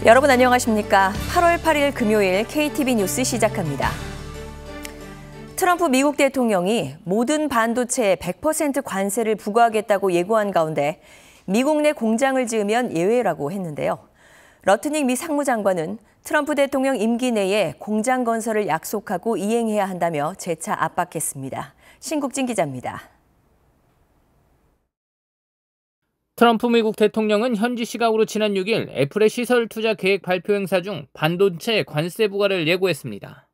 여러분 안녕하십니까? 8월 8일 금요일 KTV 뉴스 시작합니다. 트럼프 미국 대통령이 모든 반도체에 100% 관세를 부과하겠다고 예고한 가운데 미국 내 공장을 지으면 예외라고 했는데요. 러트닉 미 상무장관은 트럼프 대통령 임기 내에 공장 건설을 약속하고 이행해야 한다며 재차 압박했습니다. 신국진 기자입니다. 트럼프 미국 대통령은 현지 시각으로 지난 6일 애플의 시설 투자 계획 발표 행사 중 반도체 관세 부과를 예고했습니다.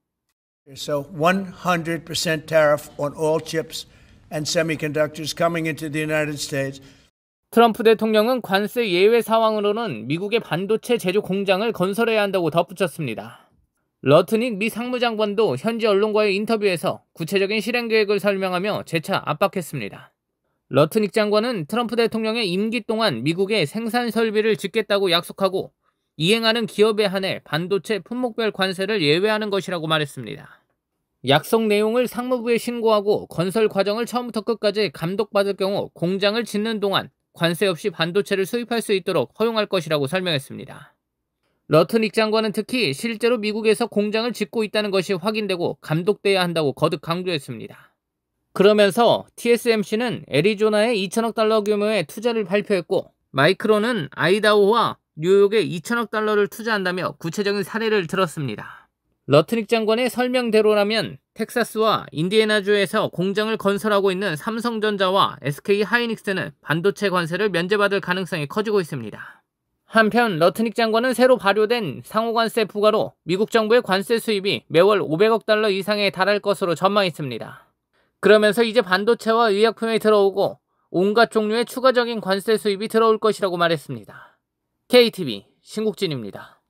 So 100% tariff on all chips and semiconductors coming into the United States. 트럼프 대통령은 관세 예외 상황으로는 미국의 반도체 제조 공장을 건설해야 한다고 덧붙였습니다. 러트닉 미 상무장관도 현지 언론과의 인터뷰에서 구체적인 실행 계획을 설명하며 재차 압박했습니다. 러트닉 장관은 트럼프 대통령의 임기 동안 미국에 생산 설비를 짓겠다고 약속하고 이행하는 기업에 한해 반도체 품목별 관세를 예외하는 것이라고 말했습니다. 약속 내용을 상무부에 신고하고 건설 과정을 처음부터 끝까지 감독받을 경우 공장을 짓는 동안 관세 없이 반도체를 수입할 수 있도록 허용할 것이라고 설명했습니다. 러트닉 장관은 특히 실제로 미국에서 공장을 짓고 있다는 것이 확인되고 감독돼야 한다고 거듭 강조했습니다. 그러면서 TSMC는 애리조나에 2천억 달러 규모의 투자를 발표했고 마이크론은 아이다호와 뉴욕에 2천억 달러를 투자한다며 구체적인 사례를 들었습니다. 러트닉 장관의 설명대로라면 텍사스와 인디애나주에서 공장을 건설하고 있는 삼성전자와 SK하이닉스는 반도체 관세를 면제받을 가능성이 커지고 있습니다. 한편 러트닉 장관은 새로 발효된 상호관세 부과로 미국 정부의 관세 수입이 매월 500억 달러 이상에 달할 것으로 전망했습니다. 그러면서 이제 반도체와 의약품이 들어오고 온갖 종류의 추가적인 관세 수입이 들어올 것이라고 말했습니다. KTV 신국진입니다.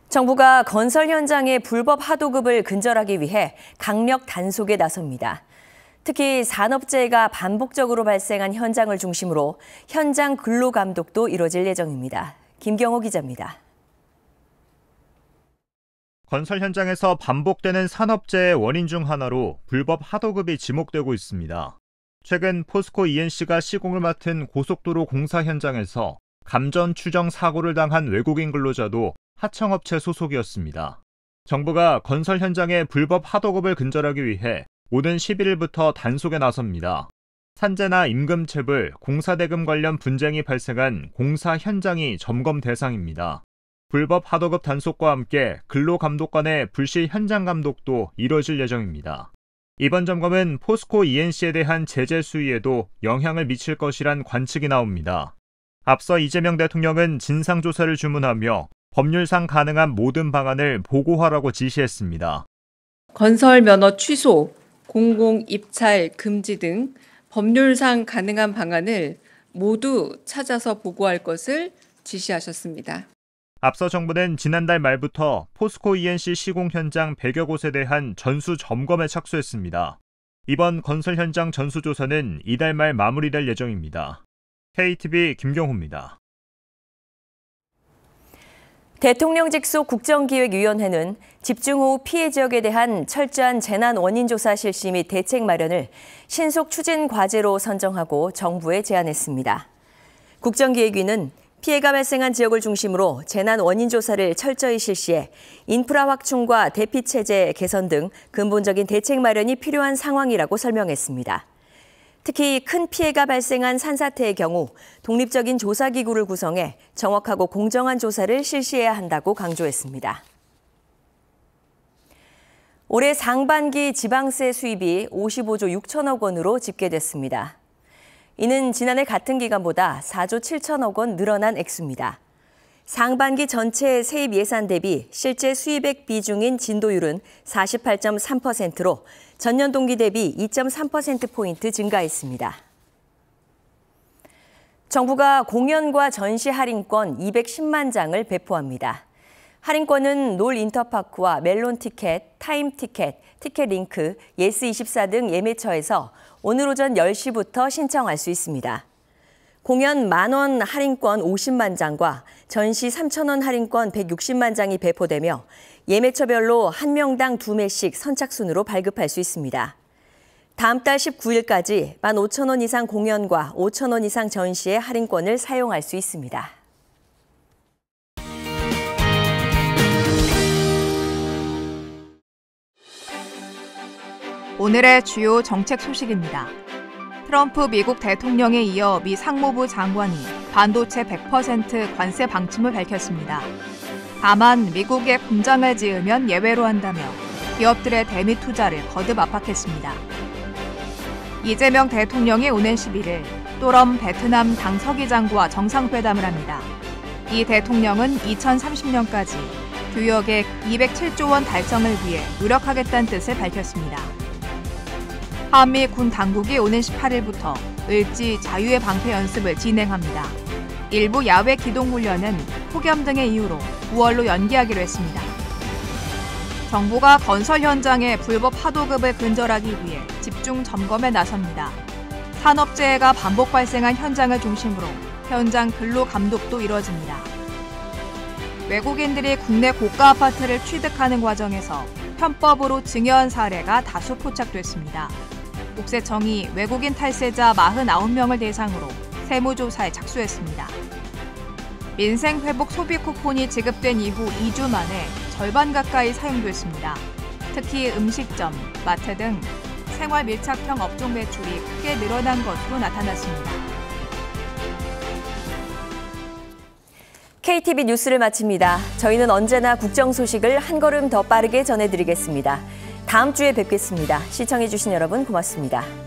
정부가 건설 현장의 불법 하도급을 근절하기 위해 강력 단속에 나섭니다. 특히 산업재해가 반복적으로 발생한 현장을 중심으로 현장 근로감독도 이뤄질 예정입니다. 김경호 기자입니다. 건설 현장에서 반복되는 산업재해 원인 중 하나로 불법 하도급이 지목되고 있습니다. 최근 포스코 ENC가 시공을 맡은 고속도로 공사 현장에서 감전 추정 사고를 당한 외국인 근로자도 하청업체 소속이었습니다. 정부가 건설 현장의 불법 하도급을 근절하기 위해 오는 11일부터 단속에 나섭니다. 산재나 임금체불, 공사대금 관련 분쟁이 발생한 공사 현장이 점검 대상입니다. 불법 하도급 단속과 함께 근로감독관의 불시 현장 감독도 이뤄질 예정입니다. 이번 점검은 포스코 ENC에 대한 제재 수위에도 영향을 미칠 것이란 관측이 나옵니다. 앞서 이재명 대통령은 진상조사를 주문하며 법률상 가능한 모든 방안을 보고하라고 지시했습니다. 건설 면허 취소, 공공 입찰 금지 등 법률상 가능한 방안을 모두 찾아서 보고할 것을 지시하셨습니다. 앞서 정부는 지난달 말부터 포스코 ENC 시공 현장 100여 곳에 대한 전수 점검에 착수했습니다. 이번 건설 현장 전수조사는 이달 말 마무리될 예정입니다. KTV 김경호입니다. 대통령 직속 국정기획위원회는 집중호우 피해 지역에 대한 철저한 재난 원인 조사 실시 및 대책 마련을 신속 추진 과제로 선정하고 정부에 제안했습니다. 국정기획위는 피해가 발생한 지역을 중심으로 재난 원인 조사를 철저히 실시해 인프라 확충과 대피 체제 개선 등 근본적인 대책 마련이 필요한 상황이라고 설명했습니다. 특히 큰 피해가 발생한 산사태의 경우 독립적인 조사기구를 구성해 정확하고 공정한 조사를 실시해야 한다고 강조했습니다. 올해 상반기 지방세 수입이 55조 6천억 원으로 집계됐습니다. 이는 지난해 같은 기간보다 4조 7천억 원 늘어난 액수입니다. 상반기 전체 세입 예산 대비 실제 수입액 비중인 진도율은 48.3%로 전년 동기 대비 2.3%포인트 증가했습니다. 정부가 공연과 전시 할인권 210만 장을 배포합니다. 할인권은 놀 인터파크와 멜론 티켓, 타임 티켓, 티켓 링크, 예스24 등 예매처에서 오늘 오전 10시부터 신청할 수 있습니다. 공연 만원 할인권 50만 장과 전시 3,000원 할인권 160만 장이 배포되며 예매처별로 1명당 2매씩 선착순으로 발급할 수 있습니다. 다음 달 19일까지 15,000원 이상 공연과 5,000원 이상 전시의 할인권을 사용할 수 있습니다. 오늘의 주요 정책 소식입니다. 트럼프 미국 대통령에 이어 미 상무부 장관이 반도체 100% 관세 방침을 밝혔습니다. 다만 미국에 공장을 지으면 예외로 한다며 기업들의 대미 투자를 거듭 압박했습니다. 이재명 대통령이 오는 11일 또럼 베트남 당 서기장과 정상회담을 합니다. 이 대통령은 2030년까지 교역액 207조 원 달성을 위해 노력하겠다는 뜻을 밝혔습니다. 한미 군 당국이 오는 18일부터 을지 자유의 방패 연습을 진행합니다. 일부 야외 기동훈련은 폭염 등의 이유로 9월로 연기하기로 했습니다. 정부가 건설 현장의 불법 하도급을 근절하기 위해 집중 점검에 나섭니다. 산업재해가 반복 발생한 현장을 중심으로 현장 근로 감독도 이뤄집니다. 외국인들이 국내 고가 아파트를 취득하는 과정에서 편법으로 증여한 사례가 다수 포착됐습니다. 국세청이 외국인 탈세자 49명을 대상으로 세무조사에 착수했습니다. 민생회복 소비 쿠폰이 지급된 이후 2주 만에 절반 가까이 사용됐습니다. 특히 음식점, 마트 등 생활 밀착형 업종 매출이 크게 늘어난 것으로 나타났습니다. KTV 뉴스를 마칩니다. 저희는 언제나 국정 소식을 한 걸음 더 빠르게 전해드리겠습니다. 다음 주에 뵙겠습니다. 시청해주신 여러분 고맙습니다.